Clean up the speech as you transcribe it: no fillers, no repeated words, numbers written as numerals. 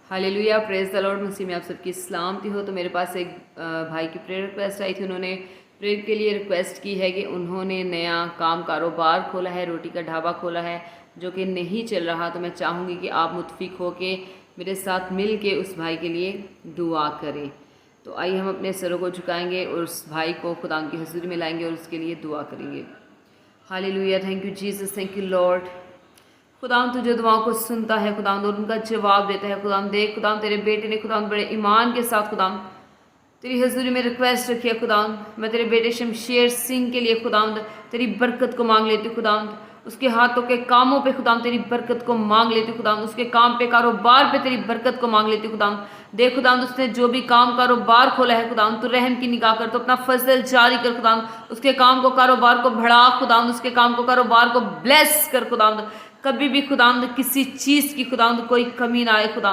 Hallelujah, praise the Lord. मसीह में आप सबकी सलामती हो। तो मेरे पास एक भाई की प्रेयर रिक्वेस्ट आई थी। उन्होंने प्रेयर के लिए रिक्वेस्ट की है कि उन्होंने नया काम कारोबार खोला है, रोटी का ढाबा खोला है जो कि नहीं चल रहा। तो मैं चाहूँगी कि आप मुतफिक हो के मेरे साथ मिल के उस भाई के लिए दुआ करें। तो आइए हम अपने सरों को झुकाएंगे और उस भाई को खुदा की हजूरी में लाएंगे और उसके लिए दुआ करेंगे। Hallelujah, thank you Jesus, thank you Lord. खुदाम तुझे दुआओं को सुनता है खुदाम, और उनका जवाब देता है खुदाम। देख खुदाम, तेरे बेटे ने खुदाम बड़े ईमान के साथ खुदाम तेरी हजूरी में रिक्वेस्ट रखी है खुदाम। मैं तेरे बेटे शमशेर सिंह के लिए खुदाम तेरी बरकत को मांग लेती हूँ खुदाम। उसके हाथों के कामों पे खुदाम तेरी बरकत को मांग लेती हूँ खुदाम। उसके काम पे, कारोबार पे तेरी बरकत को मांग लेती हूँ खुदाम। देख खुदाम, उसने जो भी काम कारोबार खोला है खुदाम, तो रहम की निगाह कर, तो अपना फजल जारी कर खुदाम। उसके काम को, कारोबार को बढ़ा खुदाम। उसके काम को, कारोबार को ब्लेस कर खुदाम। कभी भी खुदाम किसी चीज़ की खुदाम कोई कमी ना आए खुदाम।